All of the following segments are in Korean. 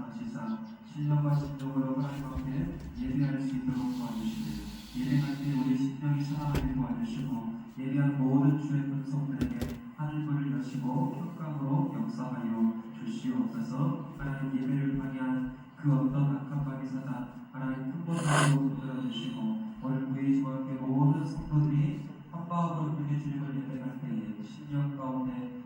하시사 신령과 진정으로 하나님 앞에 예배할 수 있도록 도와주시고 예배할 때 우리 심령이 살아나게 도와주시고 예배한 모든 주의 분성들에게 하늘문을 여시고 평강으로 역사하여 주시옵소서. 하나님 예배를 방해한 그 어떤 악한 밤이 사단 하나님 큰곳으로 끌어주시고 오늘 구의지와 함께 모든 성도들이 한마음으로 그렇게 주님을 예배할 때에 심령 가운데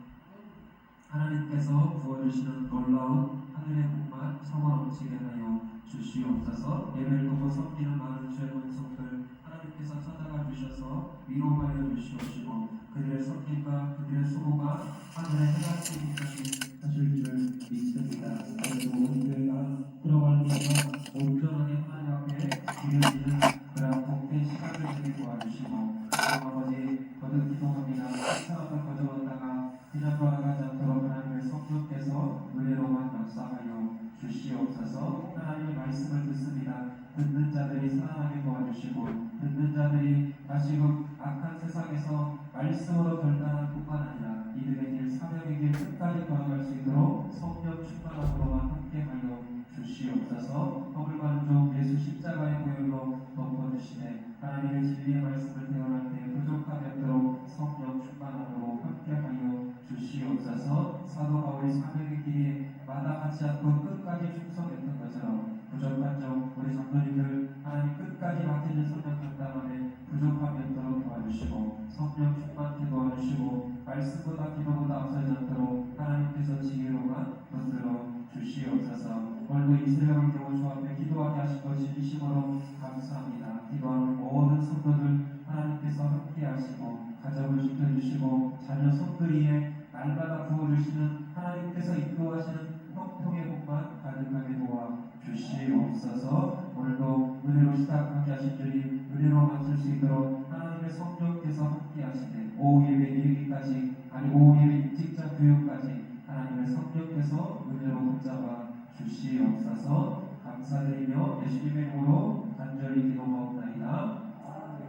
하나님께서 부어주시는 놀라운 하늘의 복만 성화 넘치게 하여 주시옵소서. 예배를 보고 섬기는 많은 주의 본성들 하나님께서 찾아가 주셔서 위로하여 주시옵시고 그들의 섬김과 그들의 수고가 하늘의 해가 뜨기까지 하실 줄 믿습니다. 그리고 교회가 들어갈 때가 온전하게 하나님 앞에 드려지는 그런 복된 시간을 되게 도와주시고 아버지 거듭 기도합니다. 사랑과 거저었다가 그냥 돌아가지 않도록 하나님의 성령께서 은혜로만 역사하여 주시옵소서. 하나님의 말씀을 듣습니다. 듣는 자들이 살아나게 도와주시고 듣는 자들이 다시금 악한 세상에서 말씀으로 결단할 뿐만 아니라 이들의 길 사명의 길 끝까지 걸어갈 수 있도록 성령 충만함으로만 함께하여 주시옵소서. 허물만족 예수 십자가의 보혈로 덮어주시네 하나님의 진리의 말씀을 대언할 때 부족함이 없도록 성령 충만함으로 함께하여 주시옵소서. 사도 바울이 사명의 길에 마다하지 않고 끝까지 충성했던 것처럼 부족한 점 우리 장로님들 하나님 끝까지 맡겨진 성령 결단함에 부족함이 없도록 도와주시고 성령 충만케 도와주시고 말씀보다 기도보다 앞서지 않도록 하나님께서 지혜로만 붙들어 주시옵소서. 오늘도 이 새벽을 겨우 주 앞에 기도하게 하시고 진심으로 감사합니다. 기도하는 모든 성도들 하나님께서 함께 하시고 가정을 지켜주시고 자녀 손들이에 날마다 부어주시는 하나님께서 인도하시는 형통의 복만 가득하게 도와 주시옵소서. 오늘도 은혜로 시작하게 하신 주님 은혜로 마칠 수 있도록 하나님의 성령께서 함께 하시네 오후 예배 이르기까지 아니 오후 예배 일찍자 교육까지 하나님의 성령께서 은혜로 붙잡아 주시옵소서. 감사드리며 예수님의 이름으로 간절히 기도하옵나이다.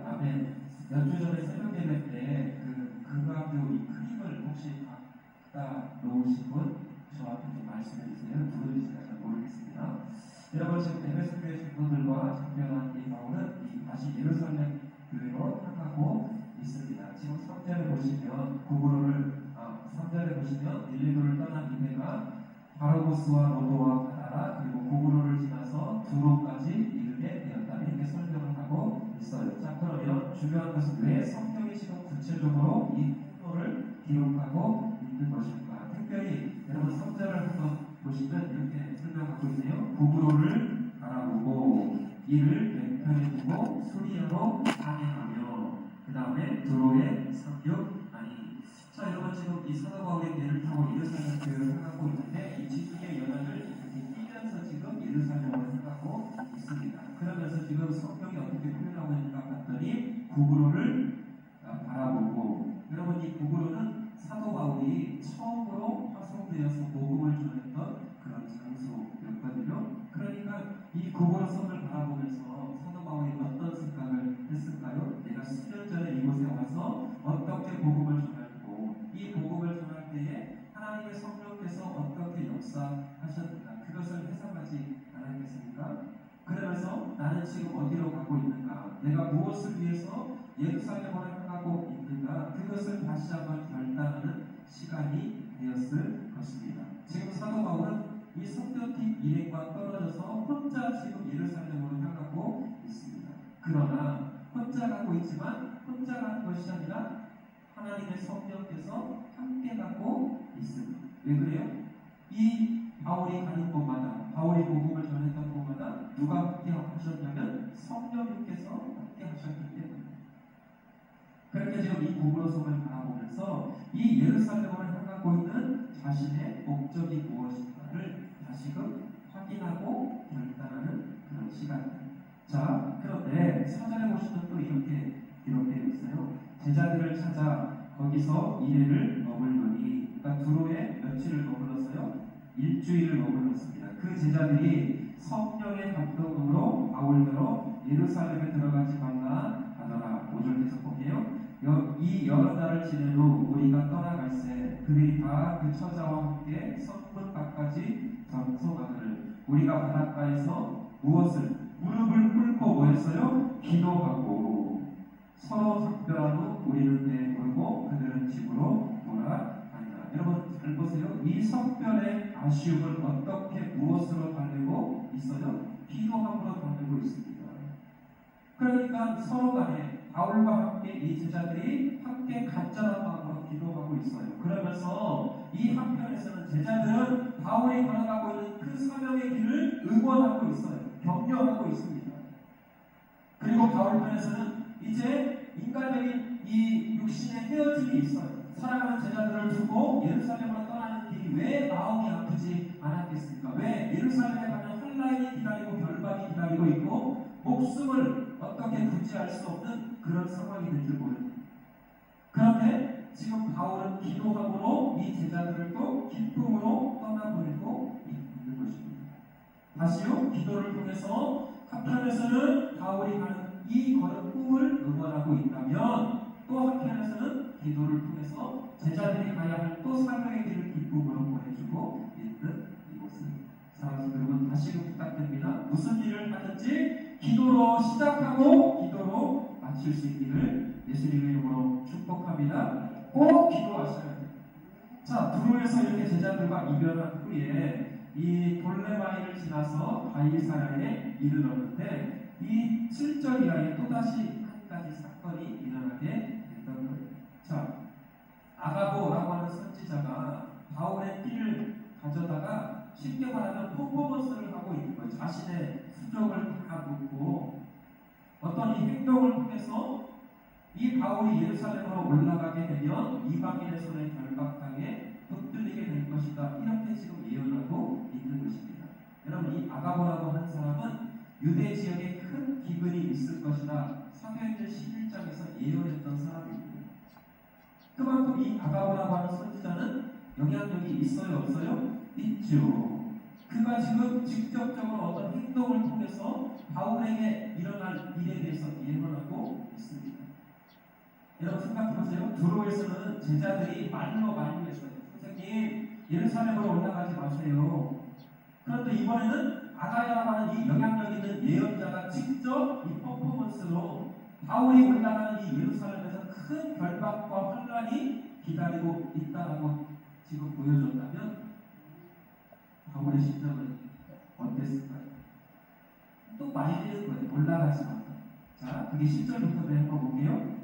아멘. 몇 주 전에 새벽 예배 때 금강교 이 크림을 혹시 갖다 놓으신 분 저한테 좀 말씀해 주세요. 누구인지 잘 모르겠습니다. 여러분 지금 에베소 교회 성도들과 작별한 이 바울은 다시 예루살렘 교회로 향하고 있습니다. 지금 3절에 보시면 구구로를 3절에 보시면 일리도를 떠난 이베가 바로보스와 로도와 가다라 그리고 구구로를 지나서 두로까지 이르게 되었다. 이렇게 설명을 하고 있어요. 자 그러면 중요한 것은 왜 성경이 지금 구체적으로 이 행로를 기록하고 있는 것일까? 특별히 여러분 3절을 한번 보시면 이렇게 설명하고 있네요. 구구로를 바라보고 이를 왼편에 두고 수리하로 항해하며 그 다음에 두로의 상륙 아니. 자 여러분 지금 이 사도 바울이 배를 타고 예루살렘 교회를 향하고 있는데 이 지중해 연안을 이렇게 뛰면서 지금 예루살렘으로 향하고 있습니다. 그러면서 지금 성경이 어떻게 표현하고 있는가 봤더니 구구로를 바라보고 여러분 이 구구로는 사도 바울이 처음으로 파송되어서 복음을 전했던 그런 장소였거든요. 그러니까 이 구구로 섬을 바라보면서 사도 바울이 어떤 생각을 했을까요? 내가 수년 전에 이곳에 와서 어떻게 복음을 전했고 이 복음을 전할 때에 하나님의 성령께서 어떻게 역사하셨는가 그것을 회상하지 않았겠습니까? 그러면서 나는 지금 어디로 가고 있는가 내가 무엇을 위해서 예루살렘으로 향하고 있는가 그것을 다시 한번 결단하는 시간이 되었을 것입니다. 지금 사도 바울은 이 성경팀 일행과 떨어져서 혼자 지금 예루살렘으로 향하고 있습니다. 그러나 혼자 가고 있지만 혼자 가는 것이 아니라 하나님의 성령께서 함께 가고 있습니다. 왜 그래요? 이 바울이 가는 곳마다 바울이 복음을 전했던 곳마다 누가 함께 하셨냐면 성령님께서 함께 하셨기 때문입니다. 그렇게 지금 이 구구로 섬을 바라보면서 이 예루살렘으로 향하고 있는 자신의 목적이 무엇인가를 다시금 확인하고 결단하는 그런 시간입니다. 자, 그런데 사전에 보시면 또 이렇게 기록되어 있어요. 제자들을 찾아 거기서 이래를 머물더니 그러니까 두로에 며칠을 머물렀어요? 일주일을 머물렀습니다. 그 제자들이 성령의 감동으로 바울더러 예루살렘에 들어가지 말라 하더라. 5절 계속 볼게요. 이 여러 달을 지낸 후 우리가 떠나갈새 그들이 다 그 처자와 함께 성문 밖까지 전송하거늘 우리가 바닷가에서 무릎을 꿇고 뭐했어요? 기도하고 서로 작별한 후 우리는 배에 오르고 그들은 집으로 돌아간다. 여러분 잘 보세요. 이 성별의 아쉬움을 어떻게 무엇으로 달래고 있어요? 기도함으로 달래고 있습니다. 그러니까 서로 간에 바울과 함께 이 제자들이 함께 간절한 마음으로 기도하고 있어요. 그러면서 이 한편에서는 제자들은 바울이 걸어가고 있는 그 사명의 길을 응원하고 있어요. 격려하고 있습니다. 그리고 바울 편에서는 이제 인간적인 이 육신의 헤어짐이 있어요. 사랑하는 제자들을 두고 예루살렘으로 떠나는 길이 왜 마음이 아프지 않았겠습니까? 왜 예루살렘에 가면 혼란이 기다리고 결박이 기다리고 있고 목숨을 어떻게 구제할 수 없는 그런 상황이 될 줄 모릅니다. 그런데 지금 바울은 기도함으로 이 제자들을 또 기쁨으로 떠나보내고 있는 것입니다. 다시요, 기도를 통해서 한편에서는 바울이 가는 이 걸은 꿈을 응원하고 있다면 또 한편에서는 기도를 통해서 제자들이 가야 할 또 사명의 길을 기쁨으로 보내주고 있는 이곳은 사랑하는 여러분 다시금 부탁드립니다. 무슨 일을 하든지 기도로 시작하고 기도로 마칠 수 있기를 예수님의 이름으로 축복합니다. 꼭 기도하셔야 돼요. 자, 두로에서 이렇게 제자들과 이별한 후에 이 돌레마이를 지나서 바이사라에 이르렀는데 이 7절 이하에 또다시 한 가지 사건이 일어나게 됐던 거예요. 자, 아가보라고 하는 선지자가 바울의 띠를 가져다가 쉽게 말하면 퍼포먼스를 하고 있는 거예요. 자신의 수족을 다 묻고 어떤 이 행동을 통해서 이 바울이 예루살렘으로 올라가게 되면 이방인의 손에 결박당해 붙들리게 될 것이다. 이렇게 지금 예언하고 있는 것입니다. 여러분 이 아가보라고 하는 사람은 유대 지역에 큰 기근이 있을 것이다. 사도행전 11장에서 예언했던 사람입니다. 그만큼 이 아가보라고 하는 선지자는 영향력이 있어요? 없어요? 있죠. 그가 지금 직접적으로 어떤 행동을 통해서 바울에게 일어날 일에 대해서 예언하고 있습니다. 여러분 생각해보세요. 두로에서는 제자들이 말로 만류했어요. 선생님 예루살렘으로 올라가지 마세요. 그런데 이번에는 아가야라고 하는 이 영향력 있는 예언자가 직접 이 퍼포먼스로 바울이 올라가는 이 예루살렘에서 큰 결박과 환란이 기다리고 있다라고 지금 보여줬다면 바울의 심정은 어땠을까요? 또 말리는 거예요. 올라가지 마. 자, 그게 10절부터 해볼게요.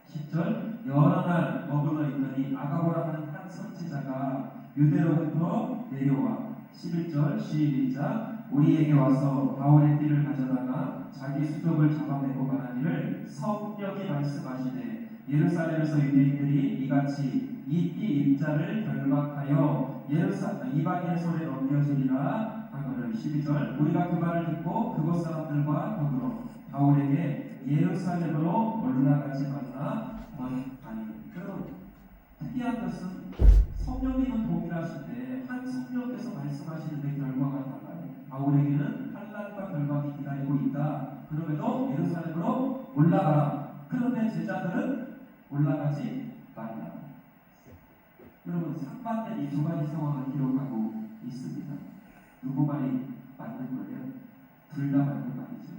10절 여러 날 머물러 있더니 아가보라 하는 한 선지자가 유대로부터 내려와 11절 시작 우리에게 와서 바울의 띠를 가져다가 자기 수족을 잡아내고 말하기를 성령이 말씀하시되 예루살렘에서 유대인들이 이같이 이 띠 입자를 결박하여 이방인의 손에 넘겨주리라 하거늘 12절 우리가 그 말을 듣고 그곳 사람들과 더불어 바울에게 예루살렘으로 올라가지 말라 권하니. 여러분 특이한 것은 성령님은 동일하신데 한 성령께서 말씀하시는데 결과가 달라요. 바울에게는 환난과 결박이 기다리고 있다. 그럼에도 예루살렘으로 올라가라. 그런데 제자들은 올라가지 말라. 여러분 상반된 이 두 가지 상황을 기록하고 있습니다. 누구 말이 맞는 거예요? 둘 다 맞는 말이죠.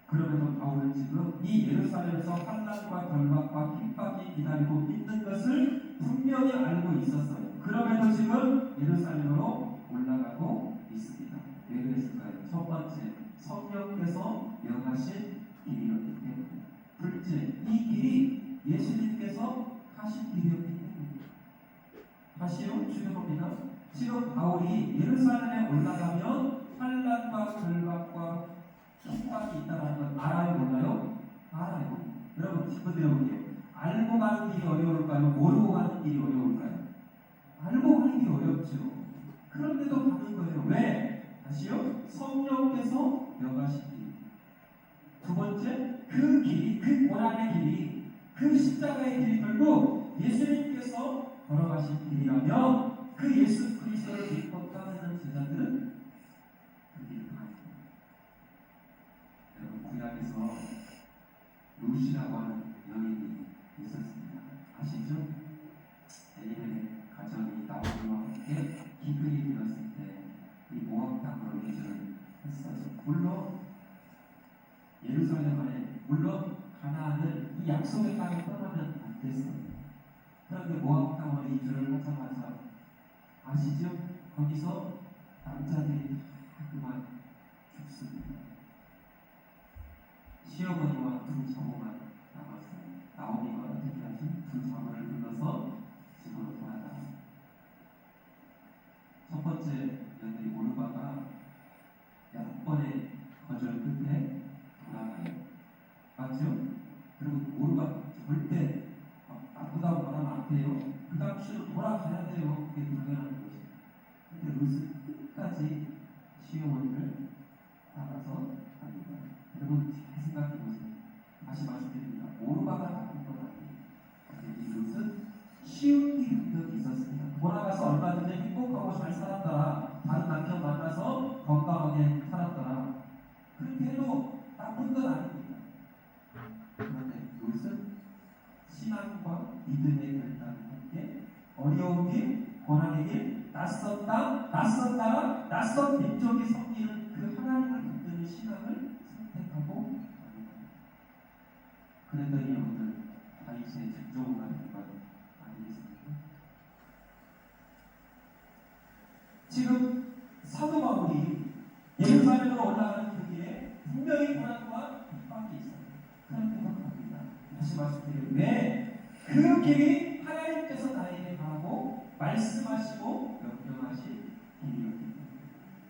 그럼에도 바울은 지금 이 예루살렘에서 환난과 결박과 핍박이 기다리고 있는 것을 분명히 알고 있었어요. 그럼에도 지금 예루살렘으로 올라가고 있습니다. 왜 그랬을까요? 첫 번째, 성령께서 명하신 길이었기 때문에. 둘째, 이 길이 예수님께서 하신 길이었기 때문에. 다시요, 주여봅니다. 지금 바울이 예루살렘에 올라가면 환난과 결박과 핍박이 있다는 걸 알아요, 몰라요? 알아요. 여러분 짚어 드려볼게요. 알고 가는 길이 어려울까요? 모르고 가는 길이 어려울까요? 알고 가는 게 어렵죠. 그런데도 가는 거예요. 왜? 다시요. 성령께서 명하신 길. 두 번째, 그 길이, 그 고난의 길이, 그 십자가의 길이 결국 예수님께서 걸어가신 길이라면 그 예수 그리스도를 믿고 따르는 제자들은 그 길을 가는 여러분 구약에서 루시라고 하는 여인이 있었습니다. 아시죠? 엘리멜렉 가정이 나홀과 함께 기근이 되었을 때 약속의 땅에 떠나면 안 됐어요. 그런데 모압 땅으로 이주를 하자마자 아시죠? 거기서 남자들이 다 그만 죽습니다. 시어머니와 두 자모만 남았어요. 나오미가 대표하신 두 자모를 불러서 집으로 돌아가. 첫 번째 며느리 오르바가 6번의 거절 끝에 돌아가요. 맞죠? 그리고 오르바 절대 나쁘다고 말하면 안 돼요. 그 당시로 돌아가야 돼요. 그게 당연한 거죠. 근데 룻은 끝까지 시어머니를 따라서 갑니다. 여러분 잘 생각해 보세요. 다시 말씀드립니다. 오르바가 나쁜 건 아니에요. 근데 이 룻은 쉬운 일이 분명히 있었습니다. 돌아가서 얼마든지 행복하고 잘 살았더라. 다른 남편 만나서 건강하게 살았더라. 그렇게 해도 나쁜 건 아닙니다. 그런데 룻은 신앙과 믿음의 결단과 함께 어려운 길, 고난의 길, 낯선 땅, 낯선 나라, 낯선 민족이 섬기는 그 하나님을 붙드는 신앙을 선택하고 그랬더니 여러분들 다윗의 증조가 된 것 아니겠습니까? 지금 사도 바울이 예루살렘으로 올라가는 그 길에 분명히 고난과 핍박이 있어요. 그런데 생각합니다. 다시 말씀드려요. 왜 그 길이 하나님께서 나에게 가라고 말씀하시고 명령하신 길이었기 때문에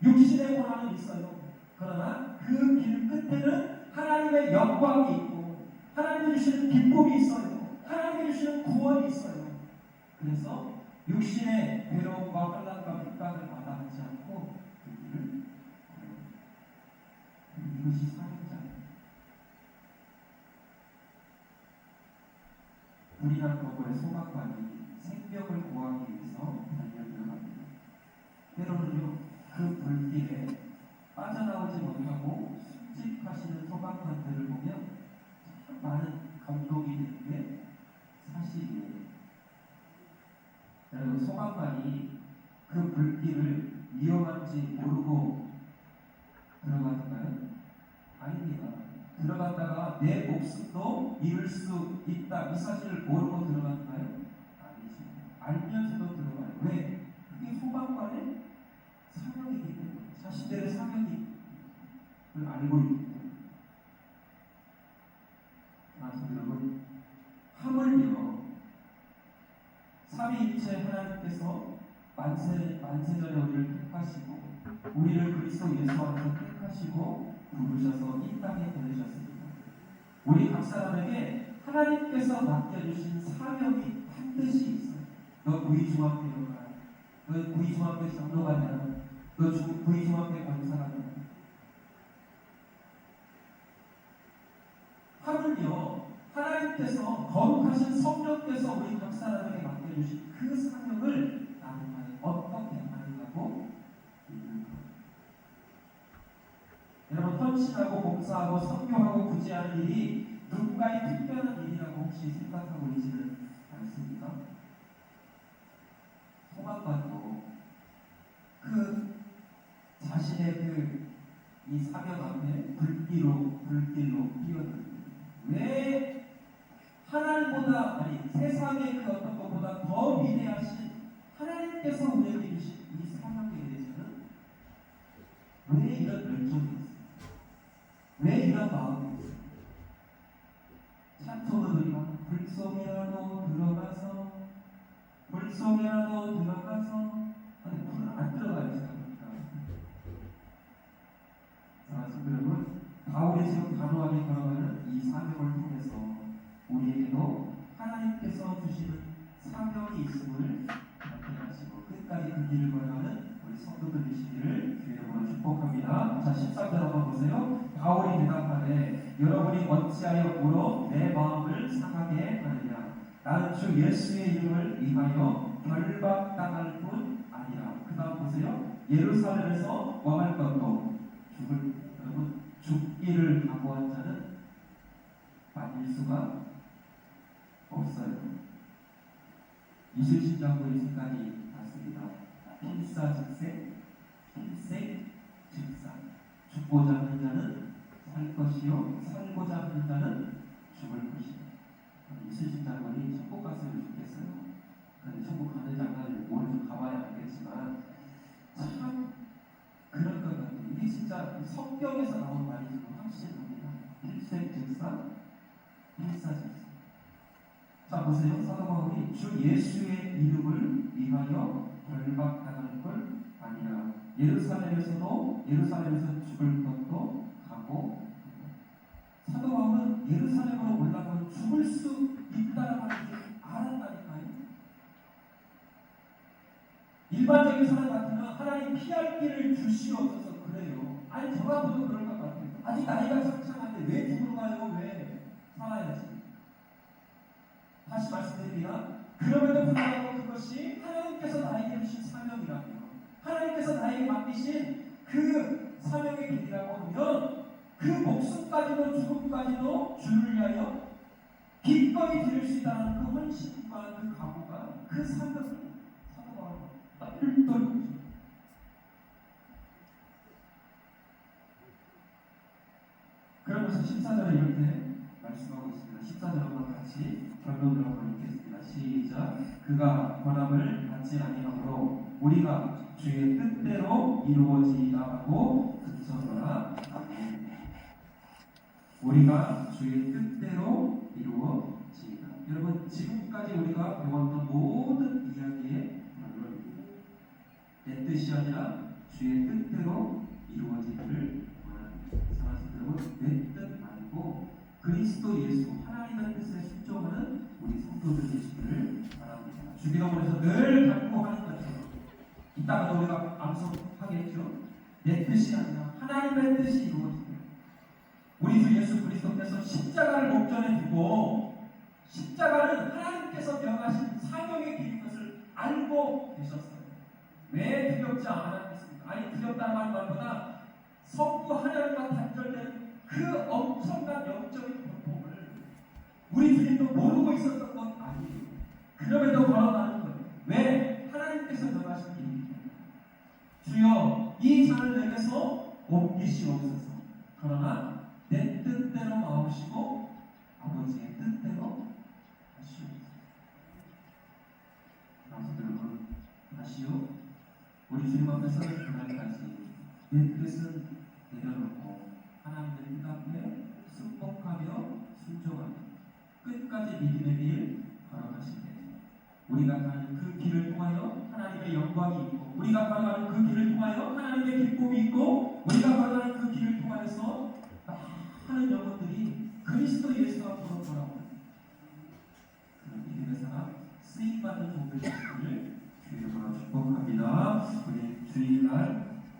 육신의 고난은 있어요. 그러나 그 길 끝에는 하나님의 영광이 있고 하나님이 주시는 기쁨이 있어요. 하나님이 주시는 구원이 있어요. 그래서 육신의 괴로움과 환난과 핍박을 마다하지 않고 그 길을 걸어요. 이것이 사명자예요. 우리나라 건물의 소각관이 생명을 구하기 위해서 달려들어갑니다. 때로는요, 그 불길에 빠져나오지 못하고 숨직하시는 소각관들을 보면 참 많은 감동이 되는 게 사실이에요. 여러분, 소각관이 그 불길을 위험한지 모르고 들어갔나요? 아닙니다. 들어갔다가 내 목숨도 잃을 수 있다. 이 사실을 모르고 들어갔나요? 아니죠. 알면서도 들어가요. 왜? 그게 소방관의 사명이기 때문에. 자신들의 사명이 알고 있기 때문에. 그래서 여러분, 하물며 삼위일체 하나님께서 만세전에 우리를 택하시고 우리를 그리스도 예수 안에서 택하시고 부르셔서 이 땅에 보내셨습니다. 우리 각 사람에게 하나님께서 맡겨주신 사명이 반드시 있어요. 너 구의중앙교회로 가라. 너 구의중앙교회 장로가 되라. 너 구의중앙교회 권사가 되라. 하물며 하나님께서 거룩하신 성령께서 우리 각 사람에게 맡겨주신 그 사명을 나는 어떻게 하느냐고 여러분, 헌신하고 봉사하고 선교하고 구제하는 일이 누군가의 특별한 일이라고 혹시 생각하고 있지는 않습니까? 소망관도 그 자신의 이 사명 앞에 불길로 뛰어듭니다. 왜 하나님보다 세상의 그 어떤 것보다 더 위대하신 하나님께서 우리에게 주신 이 사명에 대해서는 왜 이런 열정이 있어요? 왜 이런 마음이 있어요? 찬송을 우리가 불속이라도 들어가서 불속이라도 들어가서 불은 안 들어가요. 생각합니다. 자, 여러분, 바울이 지금 단호하게 걸어가는 이 사명을 통해서 우리에게도 하나님께서 주시는 사명이 있음을 나타내시고 끝까지 그 길을 걸어가는 우리 성도들 되시기를 주님으로 축복합니다. 자, 13절 한번 보세요. 바울이 대답하되 여러분이 어찌하여 물어 내 마음을 상하게 하느냐. 나는 주 예수의 이름을 위하여 결박당할 뿐 아니라. 그 다음 보세요. 예루살렘에서 왕할 것도 여러분, 죽기를 각오한 자는 빠질 수가 없어요. 이순신 장군의 생각이 났습니다. 필사즉세, 필생즉사. 죽고자 하는 자는 살 것이요 살고자 하는 자는 죽을 것이다. 이순신 장군이 천국 갔으면 좋겠어요. 그런데 천국 가는 장관을 오늘 가봐야 알겠지만 참 그럴 것 같아요. 이게 진짜 성경에서 나온 말이지만 확실합니다. 일생즉사, 일사즉사. 자 보세요. 사도 바울이 주 예수의 이름을 위하여 결박당할 걸 아니라 예루살렘에서 죽을 것도 가고. 사도 바울은 예루살렘으로 올라가면 죽을 수 있다는 것을 알았다니까요. 일반적인 사람 같으면 하나님 피할 길을 주시옵소서 그래요. 아니 저 같아도 그럴 것 같아요. 아직 나이가 창창한데 왜 죽으러 가요? 왜 살아야지. 다시 말씀드리면 그럼에도 불구하고 그것이 하나님께서 나에게 주신 사명이라며 하나님께서 나에게 맡기신 그 사명의 길이라고 하면 그 목숨까지도 죽음까지도 주를 위하여 기꺼이 드릴 수 있다는 그 헌신과 그 각오가 그 사명을 사도가 똘똘. 그러면서 14절에 이렇게 말씀하고 있습니다. 14절 한번 같이 결론으로 한번 읽겠습니다. 시작. 그가 권함을 받지 아니하므로 우리가 주의 뜻대로 이루어지이다 하고 그쳐서라. 우리가 주의 뜻대로 이루어지이다. 여러분 지금까지 우리가 배웠던 모든 이야기의 결론입니다. 내 뜻이 아니라 주의 뜻대로 이루어지기를 원합니다. 사랑하는 여러분, 내 뜻 말고 그리스도 예수 하나님의 뜻에 순종하는 우리 성도들 되시기를 바랍니다. 주기도문에서 늘 간구하는 것처럼 이따가 우리가 암송하겠죠. 내 뜻이 아니라 하나님의 뜻이 이루어지기를. 우리 주 예수 그리스도께서 십자가를 목전에 두고 십자가는 하나님께서 명하신 사명의 길인 것을 알고 계셨어요. 왜 두렵지 않았겠습니까? 아니 두렵다는 말보다 성부 하나님과 단절되는 그 엄청난 영적인 고통을 우리 주님도 모르고 있었던 건 아니에요. 그럼에도 걸어가는 거예요. 왜? 하나님께서 명하신 길입니다. 주여 이 잔을 내게서 옮기시옵소서. 그러나 내 뜻대로 마옵시고 아버지의 뜻대로 하시옵소서. 여러분 다시요. 우리 주님 앞에서 그날까지 내 뜻은 내려놓고 하나님의 뜻 앞에 순복하며 순종하며 끝까지 믿음의 길 걸어가시게 우리가 가는 그 길을 통하여 하나님의 영광이 있고 우리가 걸어가는 그 길을 통하여 하나님의 기쁨이 있고 우리가 걸어가는 그 길을 통하여서 많은 영혼들이 그리스도 예수 앞으로 돌아오는 그런 믿음의 사람 쓰임받는 종들 되시기를 주의 이름으로 축복합니다. 우리 주일날